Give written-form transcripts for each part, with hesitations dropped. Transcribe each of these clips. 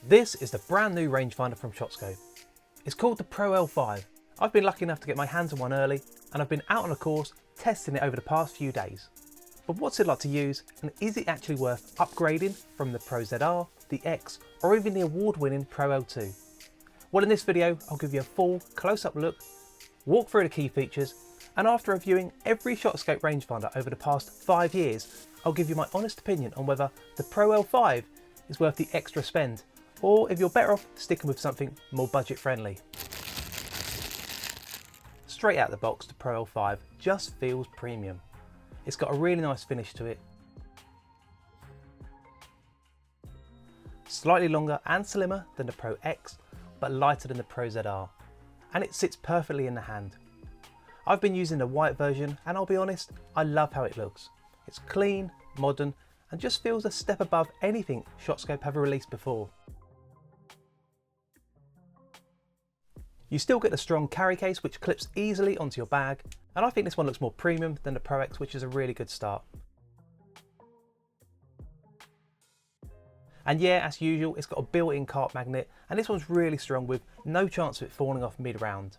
This is the brand new rangefinder from ShotScope. It's called the Pro L5. I've been lucky enough to get my hands on one early, and I've been out on a course testing it over the past few days. But what's it like to use, and is it actually worth upgrading from the Pro ZR, the X, or even the award-winning Pro L2? Well, in this video, I'll give you a full close-up look, walk through the key features, and after reviewing every ShotScope rangefinder over the past 5 years, I'll give you my honest opinion on whether the Pro L5 is worth the extra spend, or if you're better off sticking with something more budget friendly. Straight out the box, the Pro L5 just feels premium. It's got a really nice finish to it. Slightly longer and slimmer than the Pro X, but lighter than the Pro ZR. And it sits perfectly in the hand. I've been using the white version, and I'll be honest, I love how it looks. It's clean, modern, and just feels a step above anything ShotScope have released before. You still get the strong carry case which clips easily onto your bag, and I think this one looks more premium than the Pro X, which is a really good start. And yeah, as usual, it's got a built-in cart magnet, and this one's really strong with no chance of it falling off mid-round.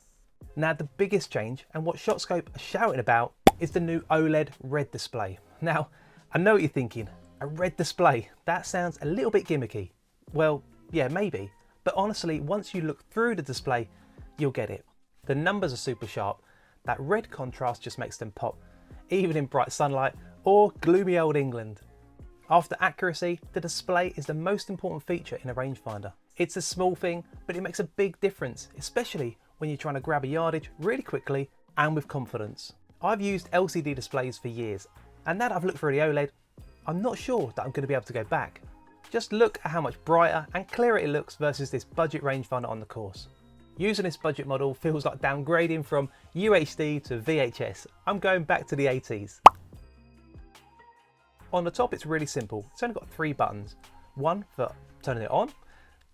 Now the biggest change, and what ShotScope are shouting about, is the new OLED red display. Now, I know what you're thinking, a red display, that sounds a little bit gimmicky. Well, yeah, maybe, but honestly, once you look through the display, you'll get it. The numbers are super sharp, that red contrast just makes them pop, even in bright sunlight or gloomy old England. After accuracy, the display is the most important feature in a rangefinder. It's a small thing, but it makes a big difference, especially when you're trying to grab a yardage really quickly and with confidence. I've used LCD displays for years, and now that I've looked through the OLED, I'm not sure that I'm going to be able to go back. Just look at how much brighter and clearer it looks versus this budget rangefinder on the course. Using this budget model feels like downgrading from UHD to VHS. I'm going back to the 80s. On the top, it's really simple. It's only got 3 buttons. One for turning it on,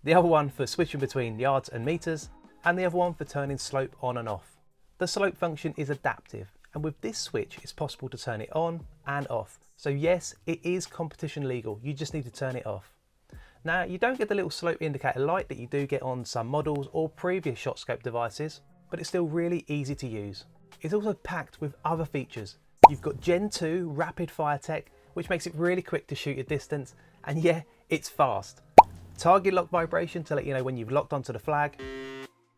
the other one for switching between yards and meters, and the other one for turning slope on and off. The slope function is adaptive, and with this switch, it's possible to turn it on and off. So yes, it is competition legal. You just need to turn it off. Now, you don't get the little slope indicator light that you do get on some models or previous ShotScope devices, but it's still really easy to use. It's also packed with other features. You've got Gen 2 rapid fire tech, which makes it really quick to shoot a distance, and yeah, it's fast. Target lock vibration to let you know when you've locked onto the flag.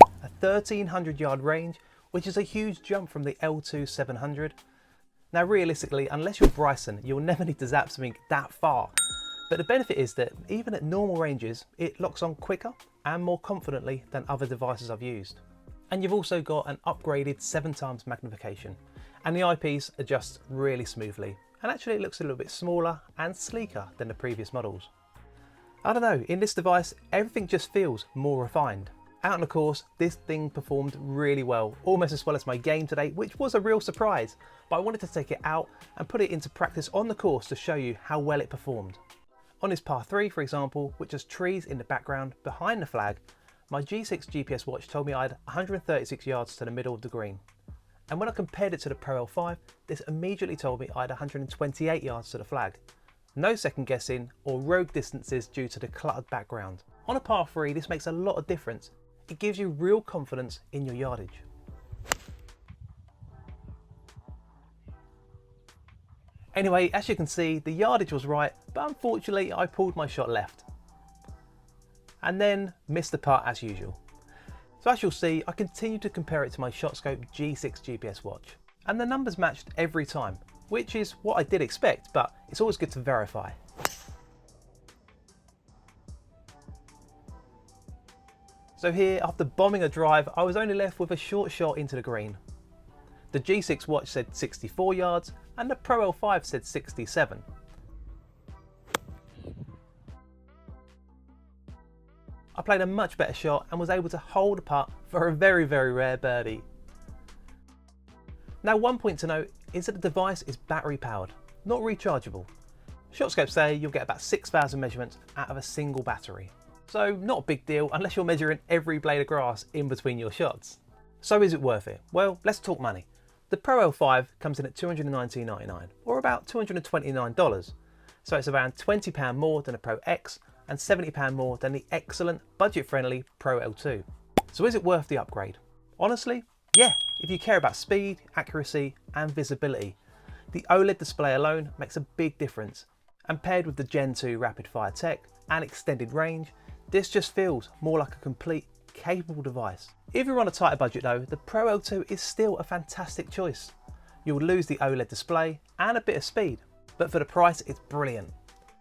A 1300 yard range, which is a huge jump from the L2 700. Now realistically, unless you're Bryson, you'll never need to zap something that far. But the benefit is that even at normal ranges, it locks on quicker and more confidently than other devices I've used. And you've also got an upgraded 7x magnification, and the eyepiece adjusts really smoothly. And actually it looks a little bit smaller and sleeker than the previous models. I don't know, in this device, everything just feels more refined. Out on the course, this thing performed really well, almost as well as my game today, which was a real surprise, but I wanted to take it out and put it into practice on the course to show you how well it performed. On this par 3, for example, which has trees in the background behind the flag, my G6 GPS watch told me I had 136 yards to the middle of the green. And when I compared it to the Pro L5, this immediately told me I had 128 yards to the flag. No second guessing or rogue distances due to the cluttered background. On a par 3, this makes a lot of difference. It gives you real confidence in your yardage. Anyway, as you can see, the yardage was right, but unfortunately I pulled my shot left. And then missed the putt as usual. So as you'll see, I continue to compare it to my ShotScope G6 GPS watch. And the numbers matched every time, which is what I did expect, but it's always good to verify. So here, after bombing a drive, I was only left with a short shot into the green. The G6 watch said 64 yards, and the Pro L5 said 67. I played a much better shot and was able to hold a putt for a very, very rare birdie. Now, one point to note is that the device is battery powered, not rechargeable. ShotScope say you'll get about 6,000 measurements out of a single battery. So not a big deal unless you're measuring every blade of grass in between your shots. So is it worth it? Well, let's talk money. The Pro L5 comes in at $219.99, or about $229, so it's around £20 more than a Pro X and £70 more than the excellent budget-friendly Pro L2. So is it worth the upgrade? Honestly, yeah, if you care about speed, accuracy and visibility. The OLED display alone makes a big difference, and paired with the Gen 2 rapid fire tech and extended range, this just feels more like a complete, capable device. If you're on a tighter budget though, the Pro L2 is still a fantastic choice. You'll lose the OLED display and a bit of speed, but for the price it's brilliant.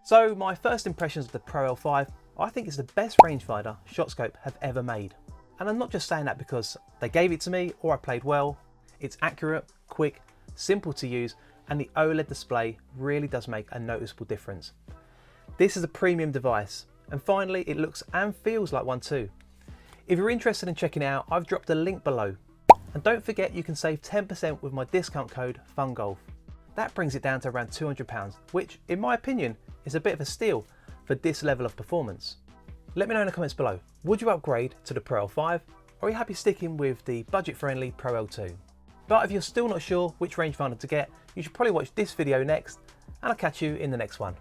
So my first impressions of the Pro L5, I think it's the best rangefinder ShotScope have ever made. And I'm not just saying that because they gave it to me or I played well. It's accurate, quick, simple to use, and the OLED display really does make a noticeable difference. This is a premium device, and finally it looks and feels like one too. If you're interested in checking it out, I've dropped a link below. And don't forget you can save 10% with my discount code FUNGOLF. That brings it down to around £200, which in my opinion is a bit of a steal for this level of performance. Let me know in the comments below, would you upgrade to the Pro L5 or are you happy sticking with the budget-friendly Pro L2? But if you're still not sure which rangefinder to get, you should probably watch this video next, and I'll catch you in the next one.